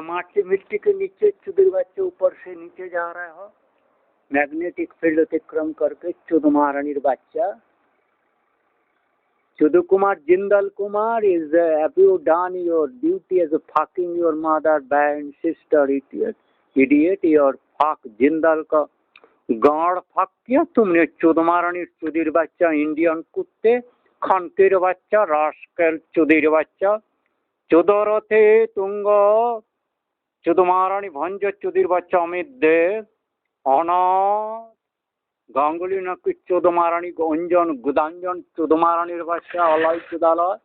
माटी मिट्टी के नीचे चुदिर बच्चे ऊपर से नीचे जा रहे हो, मैग्नेटिक फील्ड अतिक्रम करके चुद महारानी बच्चा Chudu Kumar Jindal Kumar is have you done your duty as a fucking your mother, band, sister, idiot, idiot, your fuck Jindal का गाड़ फक किया तुमने चुद महारानी चुदिर बच्चा इंडियन कुत्ते खंतिर बच्चा रास्कल चुदिर बच्चा चुदर थे तुंग चुद महारानी भंज चुदिर बच्चा अमित दे अनाथ गांगुली नाकी चौद महारानी गंजन गुदांजन चौद महारानी बादशाह अलय चुदालय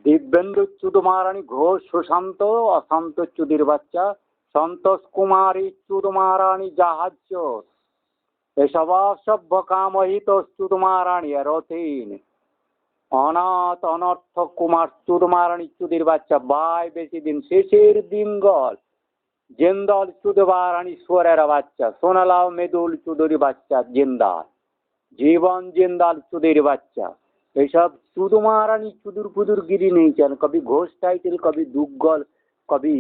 दिव्येन्दु चौद महारानी घोष सुशांत अशांत चुदिर बच्चा संतोष कुमारी चौद महारानी जहाज एसब सभ्य कामहित चौद महारानी रथीन अनाथ अनर्थ कुमार चौद महारानी चुदिर बच्चा बाय बेशी दिन शेषेर दिंगल जिंदाल चुद महारानी स्वरेर बच्चा सोनालाओ मेदुल चुदुरी बच्चा जिंदाल जीवन जिंदाल चुदिर बच्चा ये सब चुद महारानी चुदुर पुदुर गिरी नहीं चल कभी घोष टाइटल कभी दुग्गल कभी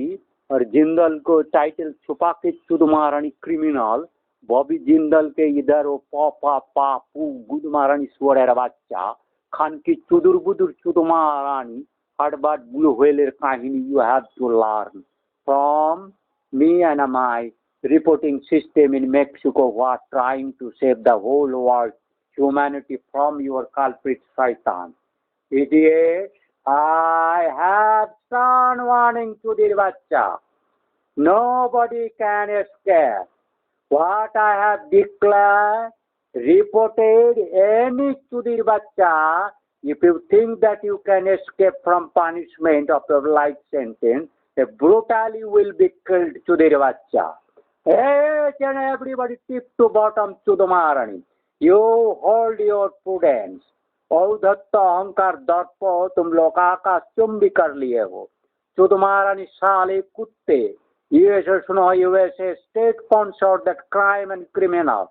और जिंदल को टाइटल छुपा के चुद महारानी क्रिमिनल बॉबी जिंदल के इधर वो पापा पापू गुद महारानी स्वरेर बच्चा खान की चुदुर बुदुर चुद महारानी हड़बाट ब्लू व्हेलर कहानी you have to learn from me and my reporting system in Mexico who are trying to save the whole world, humanity from your culprit Satan. Idiot, I have stern warning to the Bacha. Nobody can escape. What I have declared, reported any to the Bacha, if you think that you can escape from punishment of your life sentence, brutally will be killed to the bacha. Each and everybody tip to bottom to the Maharani. You hold your prudence. औधत्त अहंकार दर्प तुम लोग आकाश चुंबी कर लिए हो चुद महारानी साले कुत्ते USA सुनो USA state sponsored that crime and criminal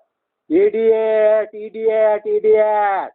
idiot idiot idiot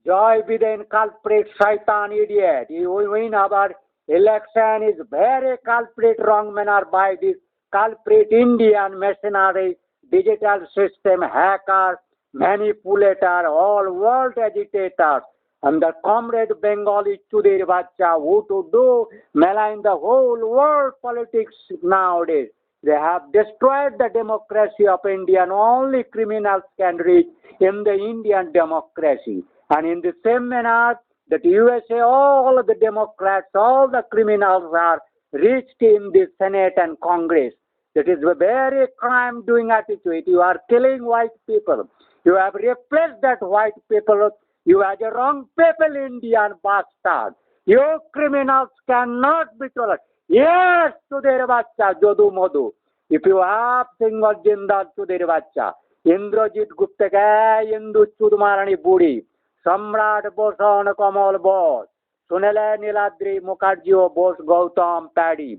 joy be the culprit Satan idiot. You win our election is very culprit wrong manner by this culprit Indian machinery, digital system, hackers, manipulator, all world agitators, and the comrade Bengali Chudir Bacha who to do malign the whole world politics nowadays. They have destroyed the democracy of India and only criminals can reach in the Indian democracy. And in the same manner that USA, all the Democrats, all the criminals are reached in the Senate and Congress. That is a very crime-doing attitude. You are killing white people. You have replaced that white people. You are the wrong people, Indian bastard. You criminals cannot be tolerant. Yes, to their bacha, Jodu Modu. If you have single Jindal to their bacha, Indrajit Gupta Gay, Indu Chudumarani Budi, Samrat Bosan Kamal Bose, Sunela Niladri Mukherjee Bose Gautam Paddy,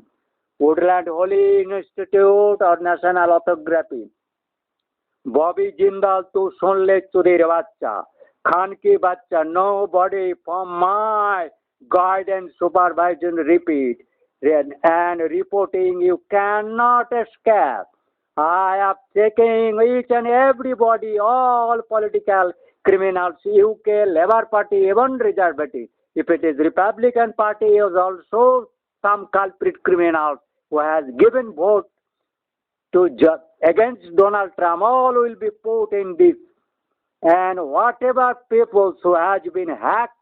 Woodland Holy Institute or National Orthography, Bobby Jindal to Sunle to their bacha, Khan ki bacha, nobody from my guidance supervision repeat. And reporting you cannot escape. I am taking each and everybody, all political criminals, UK, Labour Party, even Reserve Party. If it is Republican Party, is also some culprit criminals who has given vote to against Donald Trump. All will be put in this. And whatever people who has been hacked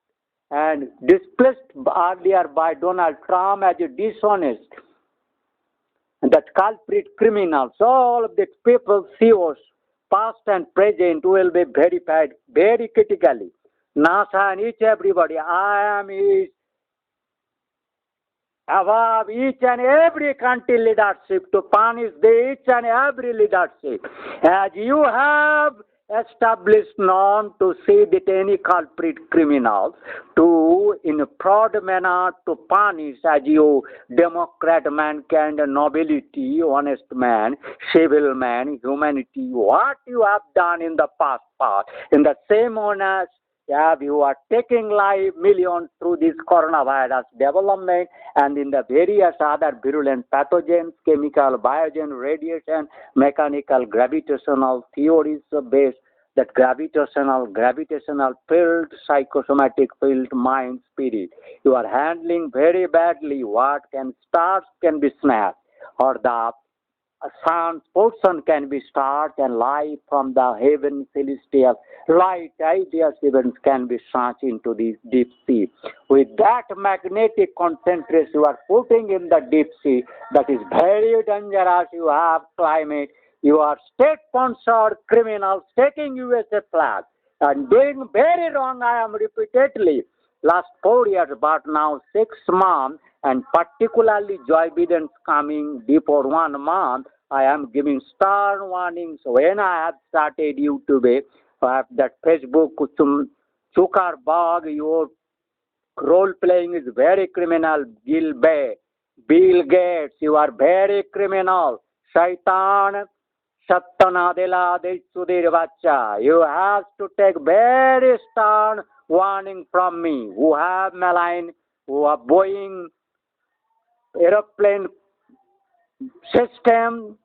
and displaced earlier by Donald Trump as a dishonest, and that culprit criminals, all of the people, CEOs, past and present, will be verified very critically. NASA and each everybody, I am each, above each and every country leadership to punish the each and every leadership. As you have established norm to see that any culprit criminal to in a fraud manner to punish as you democrat mankind nobility honest man civil man humanity what you have done in the past in the same honest Yeah, you are taking live millions through this coronavirus development and in the various other virulent pathogens, chemical, biogen, radiation, mechanical, gravitational theories based that gravitational field, psychosomatic field, mind, spirit. You are handling very badly what can start can be snapped or the sun's portion can be start and light from the heaven celestial light ideas events can be launched into the deep sea. With that magnetic concentration you are putting in the deep sea, that is very dangerous. You have climate. You are state-sponsored criminals taking USA flag and doing very wrong. I am repeatedly last 4 years, but now 6 months, and particularly Joe Biden's coming before 1 month. I am giving stern warnings when I have started YouTube, I have that Facebook, Zuckerberg, your role playing is very criminal. Bill Gates, you are very criminal. Shaitan, Sattanadela, Sudir Bacha. You have to take very stern warning from me. Who have malign, who are Boeing aeroplane system,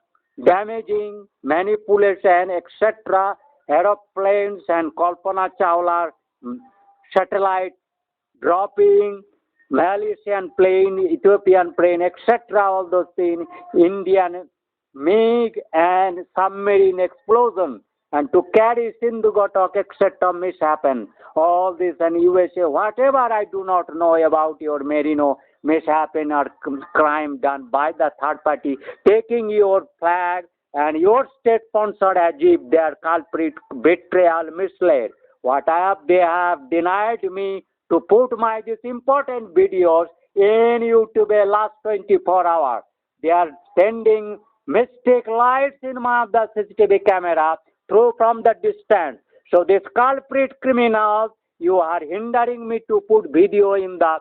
damaging, manipulation, etc. Aeroplanes and Kalpana Chawla satellite dropping, Malaysian plane, Ethiopian plane, etc. All those things, Indian MiG and submarine explosion, and to carry Sindhu Ghatak, etc. mishappen. All this and USA, whatever I do not know about your Merino mishappen or crime done by the third party, taking your flag and your state sponsored as if they are culprit, betrayal, misled. They have denied me to put my these important videos in YouTube last 24 hours. They are sending mistake lights in the CCTV camera through from the distance. So this culprit criminals, you are hindering me to put video in the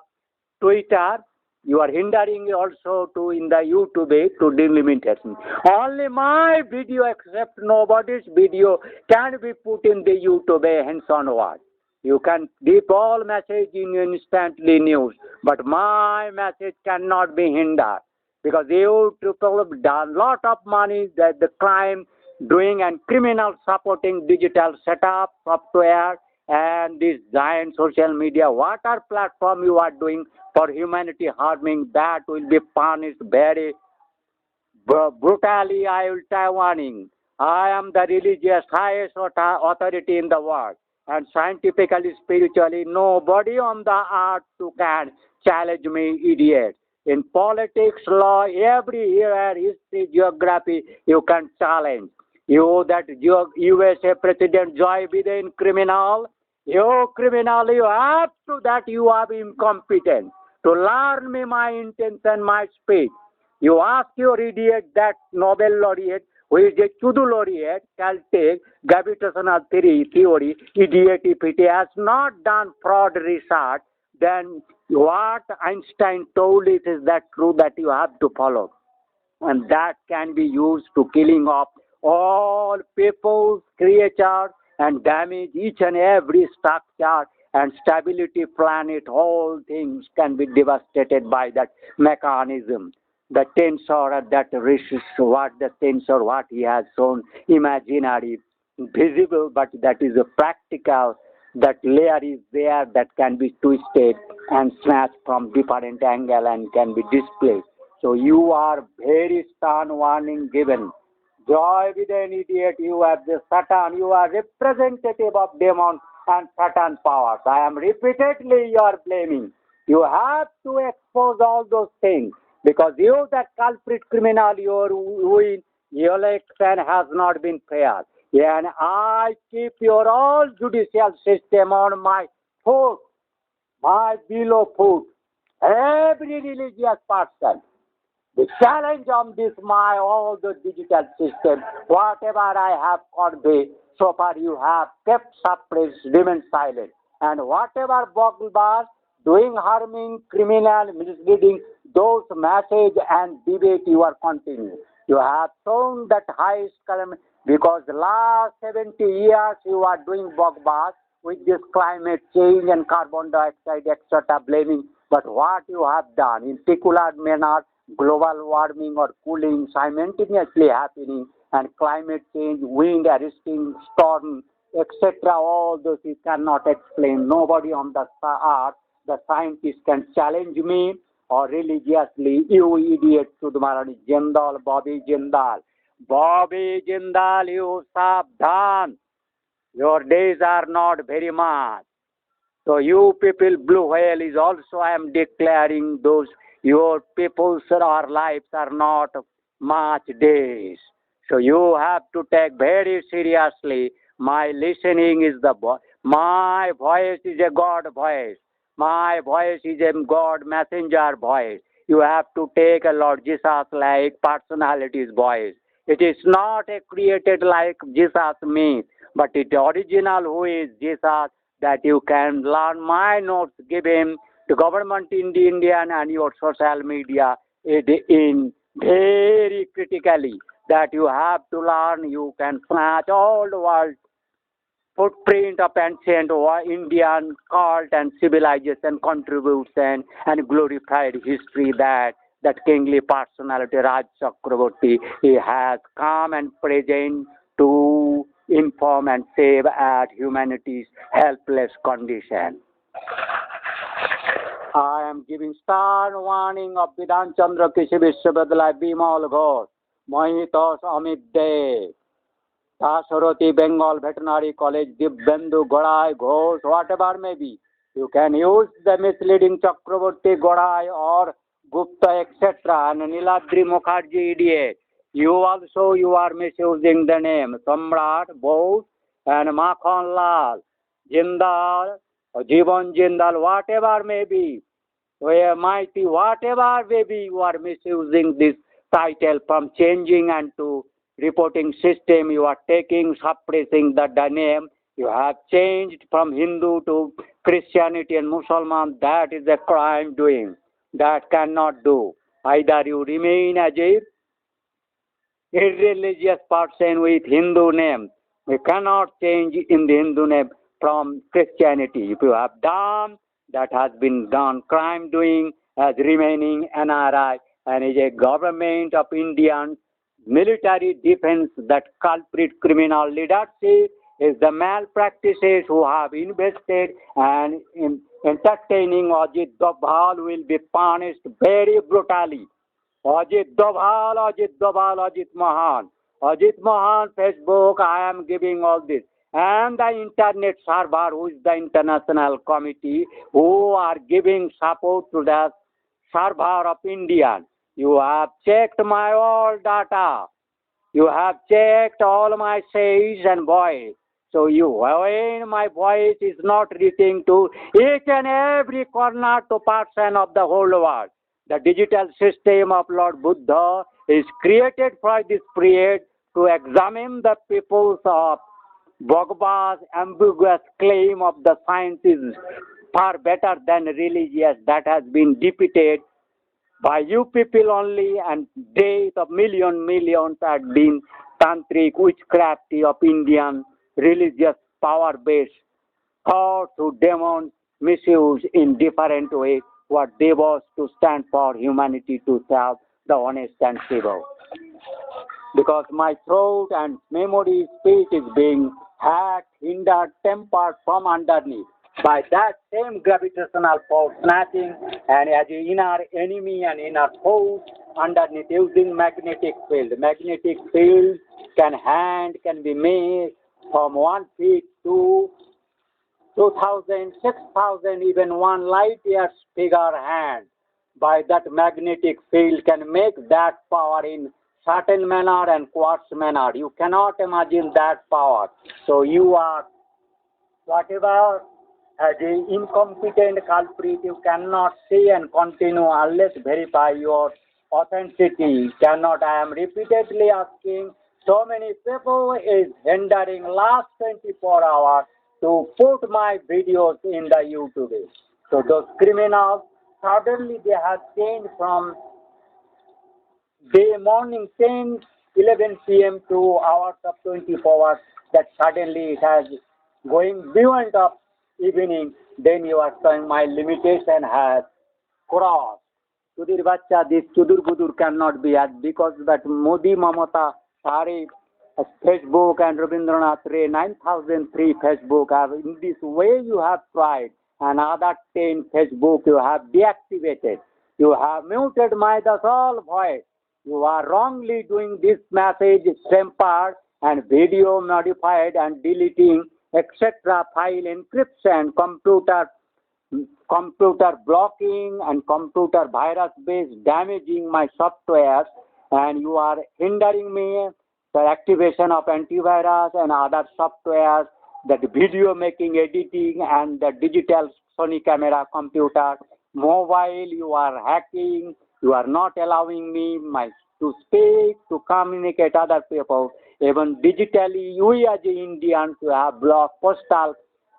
Twitter. You are hindering also to in the YouTube to delimitation. Only my video, except nobody's video, can be put in the YouTube hence onward. You can deep all message in instantly news, but my message cannot be hindered because you people have done lot of money that the crime doing and criminal supporting digital setup software and this giant social media. What are platform you are doing for humanity harming that will be punished very brutally. I will tell warning. I am the religious highest authority in the world, and scientifically, spiritually, nobody on the earth who can challenge me, idiot. In politics, law, every year, history, geography, you can challenge. You that USA President Joe Biden criminal, you criminal, you have to that you are incompetent to learn me my intention, my speech. You ask your idiot, that Nobel laureate, who is a Chudu laureate, Caltech, gravitational theory, idiot, if it has not done fraud research, then what Einstein told it is that true that you have to follow. And that can be used to killing of all people, creatures, and damage each and every structure and stability planet. All things can be devastated by that mechanism. The tensor that resist what the tensor what he has shown imaginary, visible, but that is a practical. That layer is there that can be twisted and snatched from different angle and can be displayed. So you are very stern warning given. Joy with an idiot, you are the Satan, you are representative of demon and Satan powers. I am repeatedly you are blaming. You have to expose all those things because you that culprit criminal, your win election has not been fair. And I keep your all judicial system on my foot, my below foot. Every religious person. The challenge on this my all the digital system, whatever I have conveyed, so far you have kept suppressed, remain silent. And whatever Bogubas doing harming, criminal, misleading, those message and debate you are continuing. You have shown that highest calamity because last 70 years you are doing Bogbas. with this climate change and carbon dioxide, etc., blaming. But what you have done in particular manner, global warming or cooling simultaneously happening, and climate change, wind arresting, storm, etc., all those you cannot explain. Nobody on the earth, the scientists can challenge me or religiously, you idiot, Sudmarani Jindal, Bobby Jindal. Bobby Jindal, you sabdhan. Your days are not very much. So you people, blue whale is also, I am declaring those, your people's or lives are not much days. So you have to take very seriously. My listening is my voice is a God voice. My voice is a God messenger voice. You have to take a Lord Jesus like personality's voice. It is not a created like Jesus me, but it original who is Jesus, that you can learn my notes given to government in the Indian and your social media in very critically, that you have to learn. You can snatch all the world footprint of ancient Indian cult and civilization contribution and glorified history, that kingly personality Raj Chakraborty, he has come and present to inform and save at humanity's helpless condition. I am giving stern warning of Vidhan Chandra Krishi Vishwavidyalaya Bimal Ghosh, Mohitos Amit De, Saroti Bengal Veterinary College, Dibbendu Godai Ghosh, whatever may be. You can use the misleading Chakraborty Godai or Gupta, etc. and Niladri Mukherjee idiot. You also, you are misusing the name Samrat, Bose and Makhan Lal, Jindal, Jivan Jindal, whatever may be. Where mighty, whatever may be, you are misusing this title from changing and to reporting system. You are taking, suppressing the name. You have changed from Hindu to Christianity and Muslim. That is a crime doing. That cannot do. Either you remain as a irreligious person with Hindu name. We cannot change in the Hindu name from Christianity. If you have done, that has been done. Crime doing as remaining NRI and is a government of Indian military defense, that culprit criminal leadership is the malpractices who have invested and in entertaining Ajit Doval will be punished very brutally. Ajit Doval, Ajit Doval, Ajit Mahan, Facebook, I am giving all this. And the internet server, who is the international committee, who are giving support to the server of Indian. You have checked my all data. You have checked all my says and voice. So when my voice is not reaching to each and every corner to person of the whole world. The digital system of Lord Buddha is created for this period to examine the peoples of Bhagava's ambiguous claim of the science is far better than religious, that has been defeated by you people only, and days of millions had been tantric witchcrafty of Indian religious power based thought to demons misuse in different ways what they was to stand for humanity to serve the honest and civil. Because my throat and memory speech is being hacked, hindered, tempered from underneath by that same gravitational force snatching and as an inner enemy and inner force underneath using magnetic field. Magnetic field can be made from 1 feet to 2,000, 6,000, even 1 light years figure hand. By that magnetic field can make that power in certain manner and quartz manner. You cannot imagine that power. So you are whatever as an incompetent culprit, you cannot say and continue unless verify your authenticity. Cannot. I am repeatedly asking. So many people is hindering last 24 hours to put my videos in the YouTube. So those criminals, suddenly they have changed from day morning 10, 11 p.m. to hours of 24 hours, that suddenly it has going beyond of evening, then you are saying my limitation has crossed. Sudir Bacha, this Sudur Budur cannot be at because that Modi Mamata Sari Facebook and Rabindranath Ray 9003 Facebook have in this way you have tried and other 10 Facebook you have deactivated. You have muted my the all voice. You are wrongly doing this message tempered and video modified and deleting etc. file encryption, computer blocking and computer virus based damaging my softwares and you are hindering me the activation of antivirus and other softwares that video making editing and the digital Sony camera computer mobile you are hacking you are not allowing me my to speak to communicate other people even digitally we as Indians you have blocked postal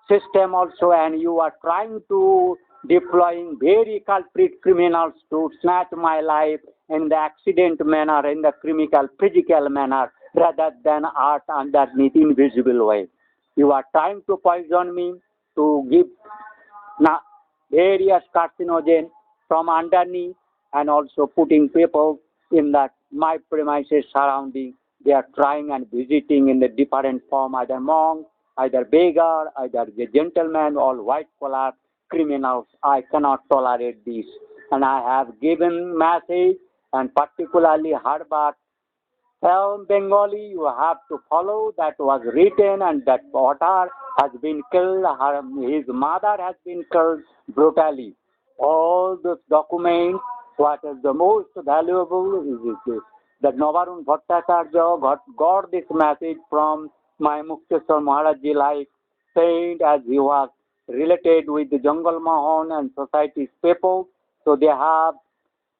system also and you are trying to deploying very culprit criminals to snatch my life in the accident manner, in the criminal physical manner rather than art underneath invisible way. You are trying to poison me to give various carcinogen from underneath and also putting people in that my premises surrounding. They are trying and visiting in the different form, either monk, either beggar, either the gentleman or white collar criminals. I cannot tolerate this. And I have given message and particularly Harvard film Bengali, you have to follow that was written and that daughter has been killed, his mother has been killed brutally. All those documents, what is the most valuable is this. That Navarun Bhattacharya got this message from my Mukteswar Maharaji like saint as he was related with the Jungle Mahon and society's people. So they have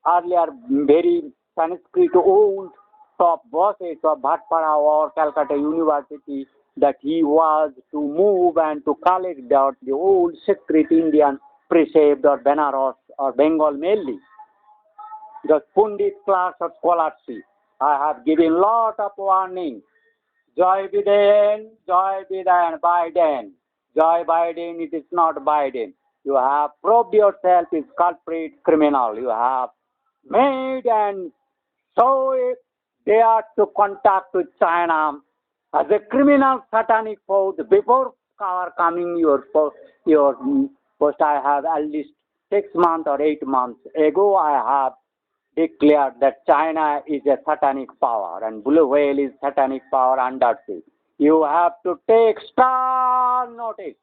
earlier very Sanskrit old top bosses of Bhatpara or Calcutta University that he was to move and to collect out the old secret Indian precept or Benares or Bengal mainly. The Pundit class of scholarship. I have given lot of warning. Joy Biden, Biden. Joy Biden, it is not Biden. You have proved yourself is culprit criminal. You have made and so they are to contact with China as a criminal satanic force before our coming your post I have at least 6 months or 8 months ago I have declared that China is a satanic power and blue whale is satanic power under sea. You have to take stern notice.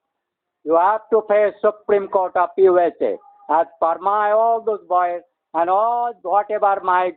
You have to face Supreme Court of USA. As per my all those boys and all whatever my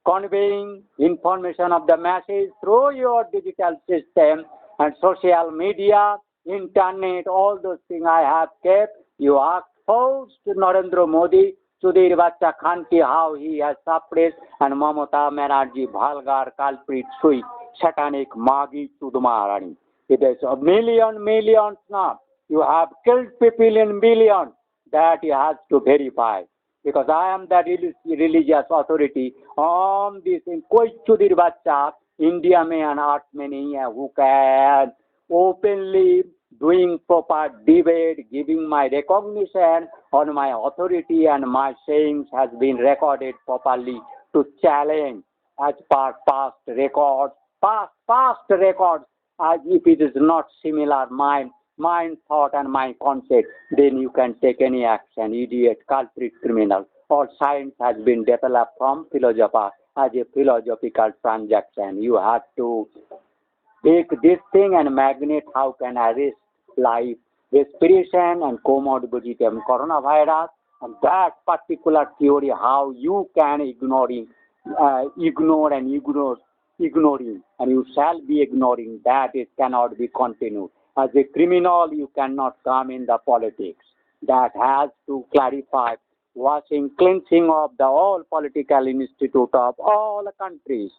conveying information of the message through your digital system and social media, internet, all those things I have kept. You are forced to Narendra Modi, Sudhir Bacha Khanki, how he has suppressed, and Mamata Banerjee, vulgar culprit, sweet, satanic, Magi Chudmarani. It is a millions now. You have killed people in billions. That he has to verify because I am the religious authority on this in koi chudir bacha India mein an art mein nahi hai who can openly doing proper debate giving my recognition on my authority and my sayings has been recorded properly to challenge as per past records as if it is not similar mind, thought, and mind concept, then you can take any action, idiot, culprit, criminal. All science has been developed from philosopher as a philosophical transaction. You have to take this thing and magnet how can arrest life, respiration, and comorbidity of coronavirus, and that particular theory how you can ignoring, ignoring, and you shall be ignoring. That it cannot be continued. As a criminal, you cannot come in the politics. That has to clarify washing, cleansing of the all political institute of all countries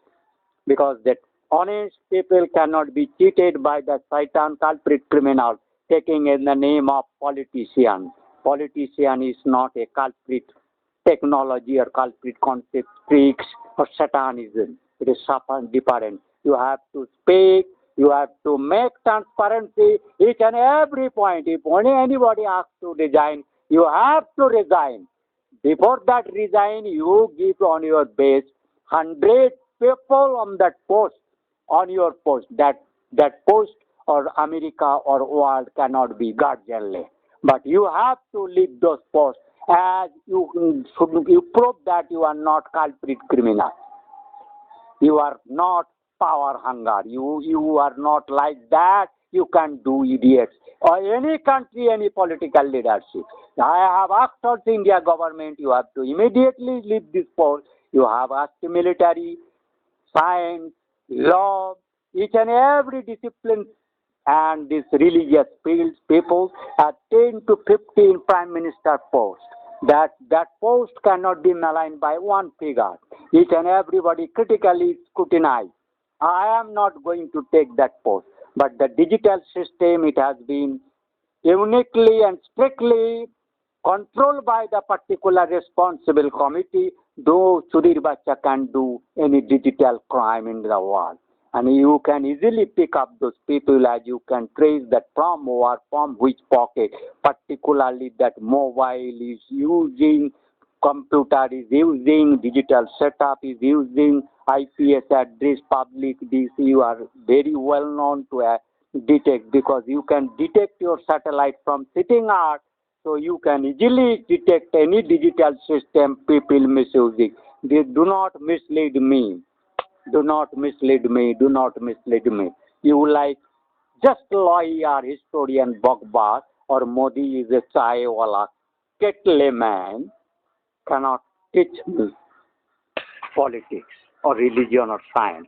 because that honest people cannot be cheated by the Satan culprit criminal taking in the name of politician. Politician is not a culprit technology or culprit concept, tricks or satanism. It is different. You have to speak You have to make transparency each and every point. If only anybody asks to resign, you have to resign. Before that resign, you give on your base 100 people on that post, on your post. That post or America or world cannot be guardianly. But you have to leave those posts as you prove that you are not culprit criminal. You are not power hunger. You are not like that. You can do idiots. Or any country, any political leadership. I have asked also India government, you have to immediately leave this post. You have asked military, science, law, each and every discipline and this religious fields, people have 10 to 15 prime minister posts. That post cannot be maligned by one figure. Each and everybody critically scrutinized. I am not going to take that post. But the digital system, it has been uniquely and strictly controlled by the particular responsible committee, though Sudhir Bacha can do any digital crime in the world. And you can easily pick up those people as you can trace that from or from which pocket, particularly that mobile is using, computer is using, digital setup is using, IPS address, public, this you are very well known to detect because you can detect your satellite from sitting out, so you can easily detect any digital system people misusing. They do not mislead me. Do not mislead me. Do not mislead me. You like just lawyer, historian, Bogbar or Modi is a chai wala, kettle man cannot teach me politics or religion or science.